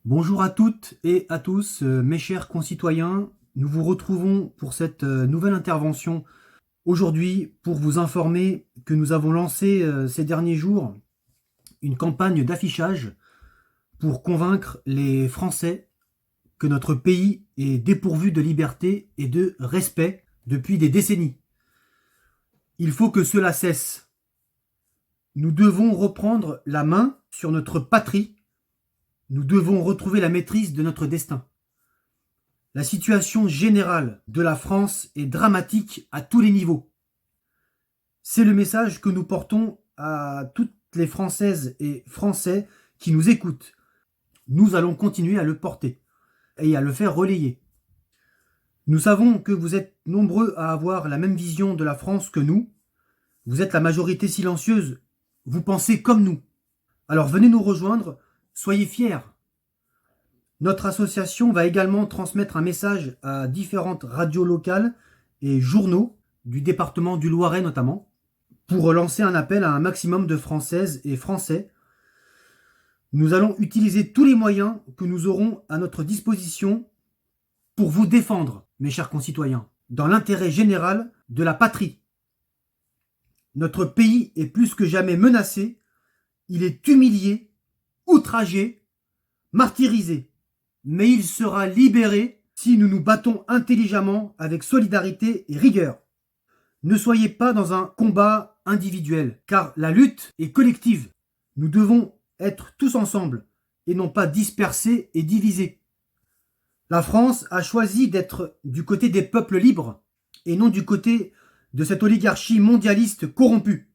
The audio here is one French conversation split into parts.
Bonjour à toutes et à tous, mes chers concitoyens. Nous vous retrouvons pour cette nouvelle intervention aujourd'hui pour vous informer que nous avons lancé ces derniers jours une campagne d'affichage pour convaincre les Français que notre pays est dépourvu de liberté et de respect depuis des décennies. Il faut que cela cesse. Nous devons reprendre la main sur notre patrie. Nous devons retrouver la maîtrise de notre destin. La situation générale de la France est dramatique à tous les niveaux. C'est le message que nous portons à toutes les Françaises et Français qui nous écoutent. Nous allons continuer à le porter et à le faire relayer. Nous savons que vous êtes nombreux à avoir la même vision de la France que nous. Vous êtes la majorité silencieuse. Vous pensez comme nous. Alors venez nous rejoindre. Soyez fiers. Notre association va également transmettre un message à différentes radios locales et journaux du département du Loiret notamment, pour lancer un appel à un maximum de Françaises et Français. Nous allons utiliser tous les moyens que nous aurons à notre disposition pour vous défendre, mes chers concitoyens, dans l'intérêt général de la patrie. Notre pays est plus que jamais menacé, il est humilié, outragé, martyrisé. Mais il sera libéré si nous nous battons intelligemment avec solidarité et rigueur. Ne soyez pas dans un combat individuel, car la lutte est collective. Nous devons être tous ensemble et non pas dispersés et divisés. La France a choisi d'être du côté des peuples libres et non du côté de cette oligarchie mondialiste corrompue.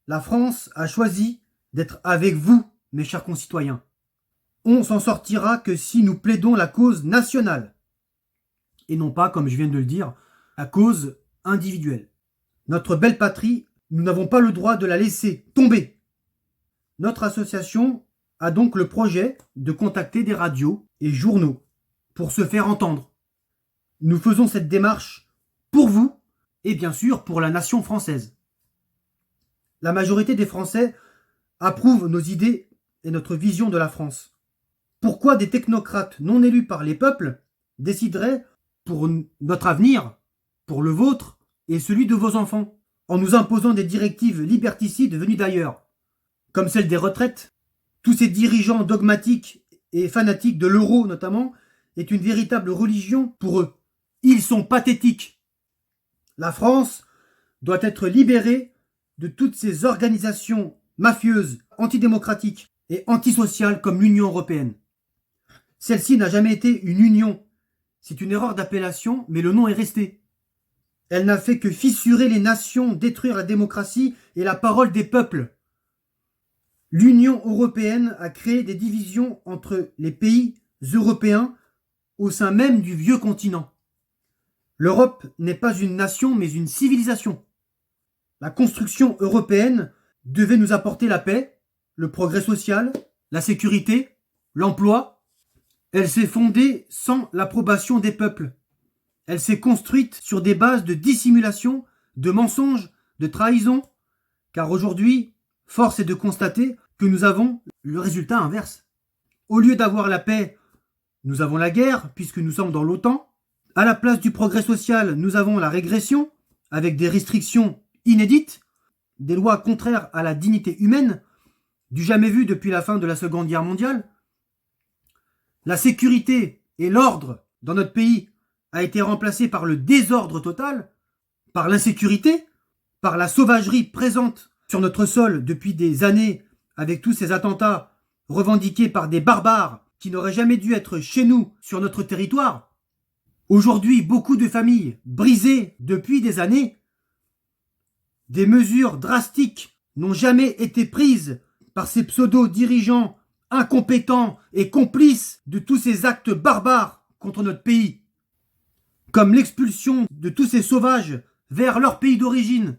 La France a choisi d'être avec vous, mes chers concitoyens. On s'en sortira que si nous plaidons la cause nationale et non pas, comme je viens de le dire, la cause individuelle. Notre belle patrie, nous n'avons pas le droit de la laisser tomber. Notre association a donc le projet de contacter des radios et journaux pour se faire entendre. Nous faisons cette démarche pour vous et bien sûr pour la nation française. La majorité des Français approuvent nos idées et notre vision de la France. Pourquoi des technocrates non élus par les peuples décideraient pour notre avenir, pour le vôtre et celui de vos enfants, en nous imposant des directives liberticides venues d'ailleurs, comme celle des retraites? Tous ces dirigeants dogmatiques et fanatiques de l'euro notamment est une véritable religion pour eux. Ils sont pathétiques. La France doit être libérée de toutes ces organisations mafieuses, antidémocratiques et antisociales comme l'Union européenne. Celle-ci n'a jamais été une union. C'est une erreur d'appellation, mais le nom est resté. Elle n'a fait que fissurer les nations, détruire la démocratie et la parole des peuples. L'Union européenne a créé des divisions entre les pays européens au sein même du vieux continent. L'Europe n'est pas une nation, mais une civilisation. La construction européenne devait nous apporter la paix, le progrès social, la sécurité, l'emploi. Elle s'est fondée sans l'approbation des peuples. Elle s'est construite sur des bases de dissimulation, de mensonges, de trahison. Car aujourd'hui, force est de constater que nous avons le résultat inverse. Au lieu d'avoir la paix, nous avons la guerre, puisque nous sommes dans l'OTAN. À la place du progrès social, nous avons la régression, avec des restrictions inédites, des lois contraires à la dignité humaine, du jamais vu depuis la fin de la Seconde Guerre mondiale. La sécurité et l'ordre dans notre pays a été remplacé par le désordre total, par l'insécurité, par la sauvagerie présente sur notre sol depuis des années avec tous ces attentats revendiqués par des barbares qui n'auraient jamais dû être chez nous, sur notre territoire. Aujourd'hui, beaucoup de familles brisées depuis des années. Des mesures drastiques n'ont jamais été prises par ces pseudo-dirigeants incompétents et complices de tous ces actes barbares contre notre pays, comme l'expulsion de tous ces sauvages vers leur pays d'origine,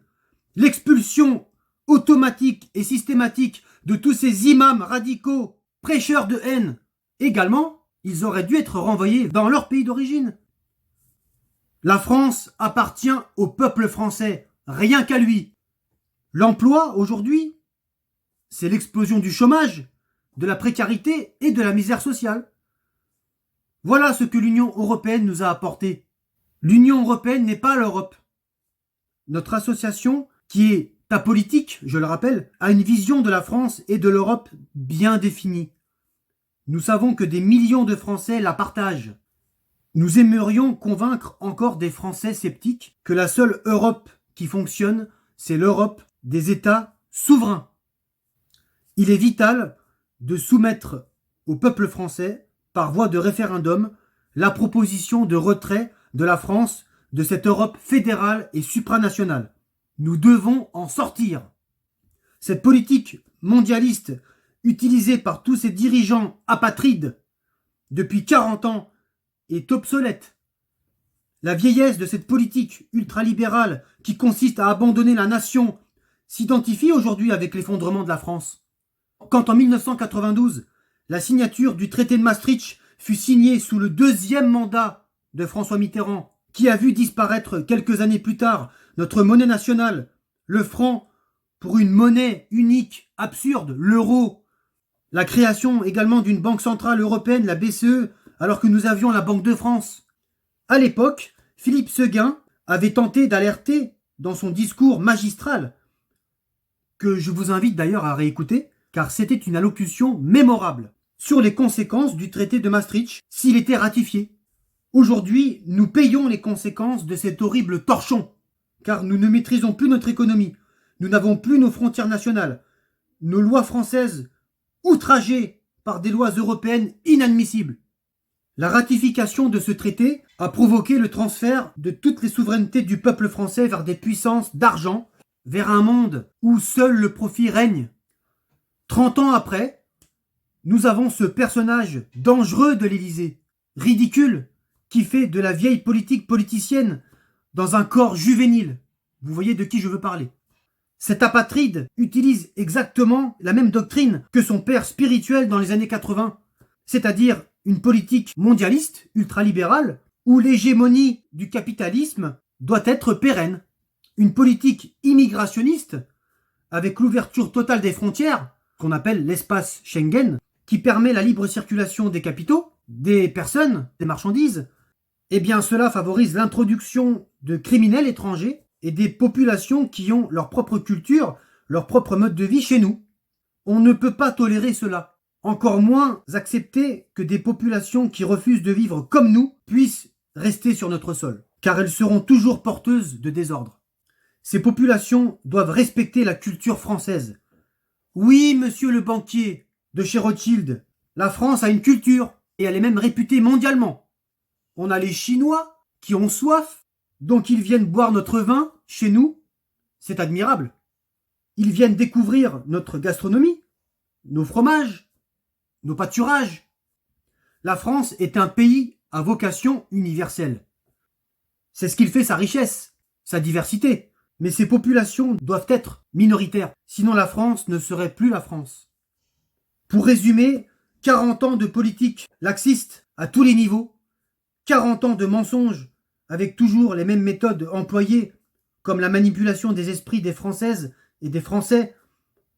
l'expulsion automatique et systématique de tous ces imams radicaux, prêcheurs de haine. Également, ils auraient dû être renvoyés dans leur pays d'origine. La France appartient au peuple français, rien qu'à lui. L'emploi, aujourd'hui, c'est l'explosion du chômage, de la précarité et de la misère sociale. Voilà ce que l'Union européenne nous a apporté. L'Union européenne n'est pas l'Europe. Notre association, qui est apolitique, je le rappelle, a une vision de la France et de l'Europe bien définie. Nous savons que des millions de Français la partagent. Nous aimerions convaincre encore des Français sceptiques que la seule Europe qui fonctionne, c'est l'Europe des États souverains. Il est vital de soumettre au peuple français, par voie de référendum, la proposition de retrait de la France de cette Europe fédérale et supranationale. Nous devons en sortir. Cette politique mondialiste utilisée par tous ces dirigeants apatrides depuis 40 ans est obsolète. La vieillesse de cette politique ultralibérale qui consiste à abandonner la nation s'identifie aujourd'hui avec l'effondrement de la France. Quand en 1992, la signature du traité de Maastricht fut signée sous le deuxième mandat de François Mitterrand, qui a vu disparaître quelques années plus tard notre monnaie nationale, le franc, pour une monnaie unique, absurde, l'euro. La création également d'une banque centrale européenne, la BCE, alors que nous avions la Banque de France. À l'époque, Philippe Séguin avait tenté d'alerter dans son discours magistral, que je vous invite d'ailleurs à réécouter, car c'était une allocution mémorable, sur les conséquences du traité de Maastricht s'il était ratifié. Aujourd'hui, nous payons les conséquences de cet horrible torchon, car nous ne maîtrisons plus notre économie, nous n'avons plus nos frontières nationales, nos lois françaises outragées par des lois européennes inadmissibles. La ratification de ce traité a provoqué le transfert de toutes les souverainetés du peuple français vers des puissances d'argent, vers un monde où seul le profit règne. 30 ans après, nous avons ce personnage dangereux de l'Élysée, ridicule, qui fait de la vieille politique politicienne dans un corps juvénile. Vous voyez de qui je veux parler. Cet apatride utilise exactement la même doctrine que son père spirituel dans les années 80, c'est-à-dire une politique mondialiste, ultralibérale, où l'hégémonie du capitalisme doit être pérenne. Une politique immigrationniste, avec l'ouverture totale des frontières, qu'on appelle l'espace Schengen, qui permet la libre circulation des capitaux, des personnes, des marchandises, eh bien cela favorise l'introduction de criminels étrangers et des populations qui ont leur propre culture, leur propre mode de vie chez nous. On ne peut pas tolérer cela. Encore moins accepter que des populations qui refusent de vivre comme nous puissent rester sur notre sol, car elles seront toujours porteuses de désordre. Ces populations doivent respecter la culture française. Oui, monsieur le banquier de chez Rothschild, la France a une culture, et elle est même réputée mondialement. On a les Chinois qui ont soif, donc ils viennent boire notre vin chez nous. C'est admirable. Ils viennent découvrir notre gastronomie, nos fromages, nos pâturages. La France est un pays à vocation universelle. C'est ce qui fait sa richesse, sa diversité. Mais ces populations doivent être minoritaires, sinon la France ne serait plus la France. Pour résumer, 40 ans de politique laxiste à tous les niveaux, 40 ans de mensonges avec toujours les mêmes méthodes employées, comme la manipulation des esprits des Françaises et des Français.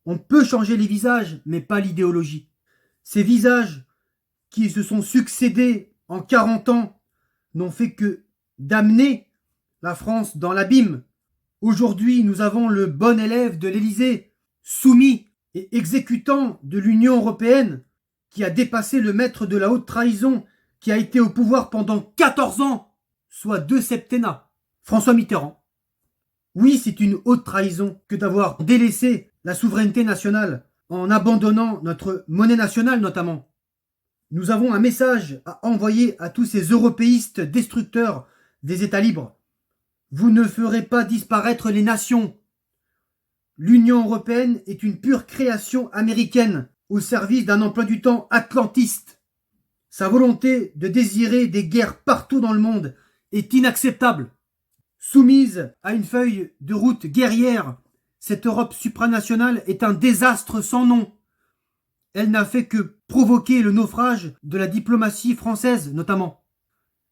On peut changer les visages, mais pas l'idéologie. Ces visages qui se sont succédés en 40 ans n'ont fait que d'amener la France dans l'abîme. Aujourd'hui, nous avons le bon élève de l'Élysée, soumis et exécutant de l'Union européenne, qui a dépassé le maître de la haute trahison, qui a été au pouvoir pendant 14 ans, soit 2 septennats, François Mitterrand. Oui, c'est une haute trahison que d'avoir délaissé la souveraineté nationale en abandonnant notre monnaie nationale notamment. Nous avons un message à envoyer à tous ces européistes destructeurs des États libres. Vous ne ferez pas disparaître les nations. L'Union européenne est une pure création américaine au service d'un emploi du temps atlantiste. Sa volonté de désirer des guerres partout dans le monde est inacceptable. Soumise à une feuille de route guerrière, cette Europe supranationale est un désastre sans nom. Elle n'a fait que provoquer le naufrage de la diplomatie française notamment.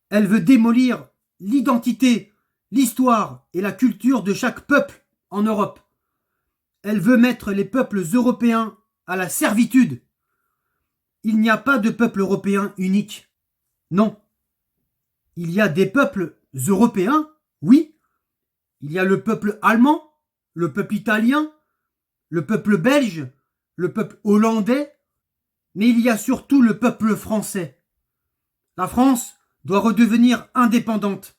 Elle veut démolir l'identité, l'histoire et la culture de chaque peuple en Europe. Elle veut mettre les peuples européens à la servitude. Il n'y a pas de peuple européen unique. Non. Il y a des peuples européens, oui. Il y a le peuple allemand, le peuple italien, le peuple belge, le peuple hollandais, mais il y a surtout le peuple français. La France doit redevenir indépendante,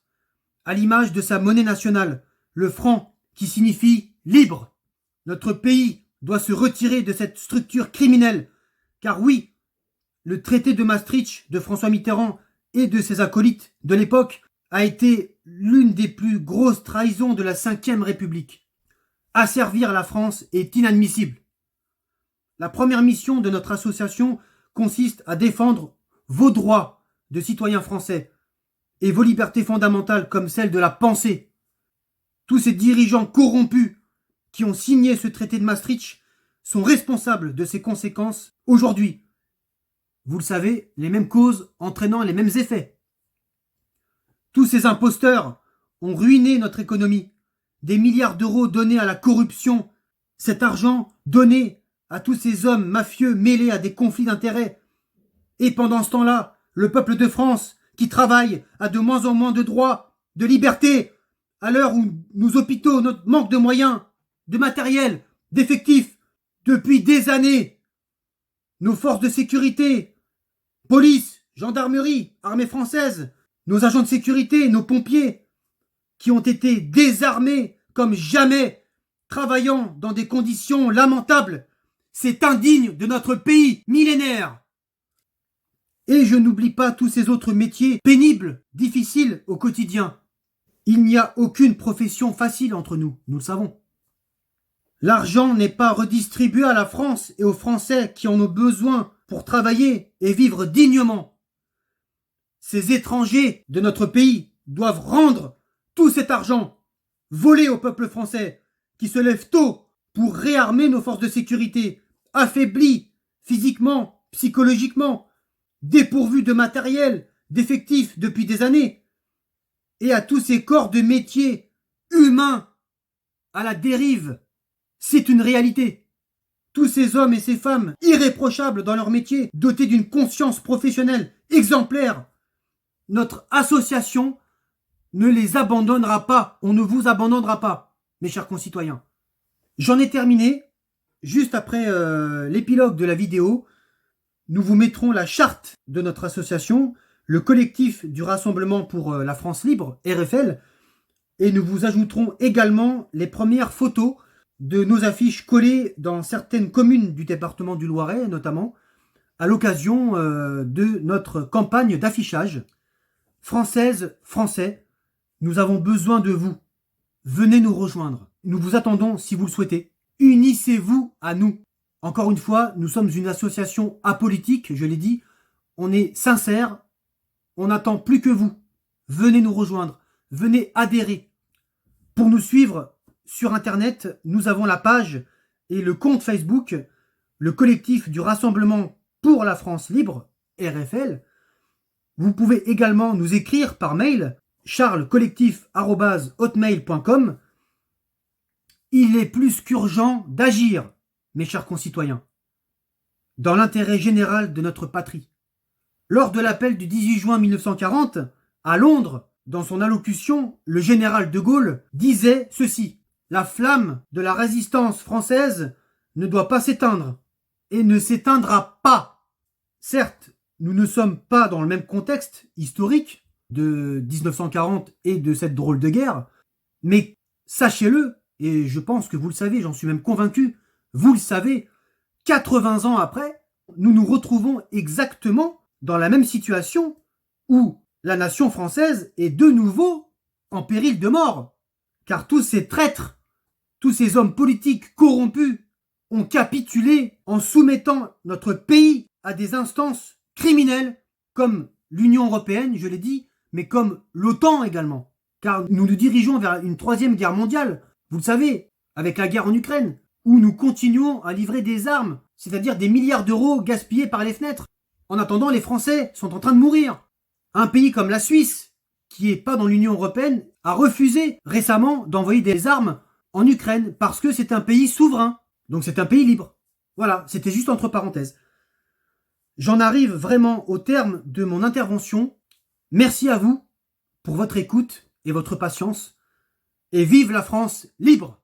à l'image de sa monnaie nationale, le franc, qui signifie libre. Notre pays doit se retirer de cette structure criminelle, car oui, le traité de Maastricht de François Mitterrand et de ses acolytes de l'époque a été l'une des plus grosses trahisons de la Ve République. Asservir la France est inadmissible. La première mission de notre association consiste à défendre vos droits de citoyens français et vos libertés fondamentales comme celle de la pensée. Tous ces dirigeants corrompus qui ont signé ce traité de Maastricht sont responsables de ses conséquences aujourd'hui. Vous le savez, les mêmes causes entraînant les mêmes effets. Tous ces imposteurs ont ruiné notre économie. Des milliards d'euros donnés à la corruption. Cet argent donné à tous ces hommes mafieux mêlés à des conflits d'intérêts. Et pendant ce temps-là, le peuple de France qui travaille a de moins en moins de droits, de liberté, à l'heure où nos hôpitaux manquent de moyens, de matériel, d'effectifs, depuis des années. Nos forces de sécurité, police, gendarmerie, armée française, nos agents de sécurité, nos pompiers, qui ont été désarmés comme jamais, travaillant dans des conditions lamentables. C'est indigne de notre pays millénaire. Et je n'oublie pas tous ces autres métiers pénibles, difficiles au quotidien. Il n'y a aucune profession facile entre nous, nous le savons. L'argent n'est pas redistribué à la France et aux Français qui en ont besoin pour travailler et vivre dignement. Ces étrangers de notre pays doivent rendre tout cet argent volé au peuple français qui se lève tôt pour réarmer nos forces de sécurité, affaiblies physiquement, psychologiquement, dépourvues de matériel, d'effectifs depuis des années, et à tous ces corps de métiers humains à la dérive. C'est une réalité. Tous ces hommes et ces femmes irréprochables dans leur métier, dotés d'une conscience professionnelle exemplaire, notre association ne les abandonnera pas. On ne vous abandonnera pas, mes chers concitoyens. J'en ai terminé. Juste après l'épilogue de la vidéo, nous vous mettrons la charte de notre association, le collectif du Rassemblement pour la France libre, RFL, et nous vous ajouterons également les premières photos de nos affiches collées dans certaines communes du département du Loiret, notamment, à l'occasion de notre campagne d'affichage. Françaises, Français, nous avons besoin de vous. Venez nous rejoindre. Nous vous attendons si vous le souhaitez. Unissez-vous à nous. Encore une fois, nous sommes une association apolitique, je l'ai dit. On est sincère. On n'attend plus que vous. Venez nous rejoindre. Venez adhérer. Pour nous suivre sur Internet, nous avons la page et le compte Facebook, le collectif du Rassemblement pour la France libre, RFL. Vous pouvez également nous écrire par mail, charlescollectif@hotmail.com. Il est plus qu'urgent d'agir, mes chers concitoyens, dans l'intérêt général de notre patrie. Lors de l'appel du 18 juin 1940, à Londres, dans son allocution, le général de Gaulle disait ceci: « La flamme de la résistance française ne doit pas s'éteindre et ne s'éteindra pas. » Certes, nous ne sommes pas dans le même contexte historique de 1940 et de cette drôle de guerre, mais sachez-le, et je pense que vous le savez, j'en suis même convaincu, vous le savez, 80 ans après, nous nous retrouvons exactement dans la même situation où la nation française est de nouveau en péril de mort, car tous ces traîtres, tous ces hommes politiques corrompus ont capitulé en soumettant notre pays à des instances criminelles comme l'Union européenne, je l'ai dit, mais comme l'OTAN également. Car nous nous dirigeons vers une troisième guerre mondiale, vous le savez, avec la guerre en Ukraine, où nous continuons à livrer des armes, c'est-à-dire des milliards d'euros gaspillés par les fenêtres. En attendant, les Français sont en train de mourir. Un pays comme la Suisse, qui n'est pas dans l'Union européenne, a refusé récemment d'envoyer des armes en Ukraine parce que c'est un pays souverain. Donc c'est un pays libre. Voilà, c'était juste entre parenthèses. J'en arrive vraiment au terme de mon intervention. Merci à vous pour votre écoute et votre patience. Et vive la France libre!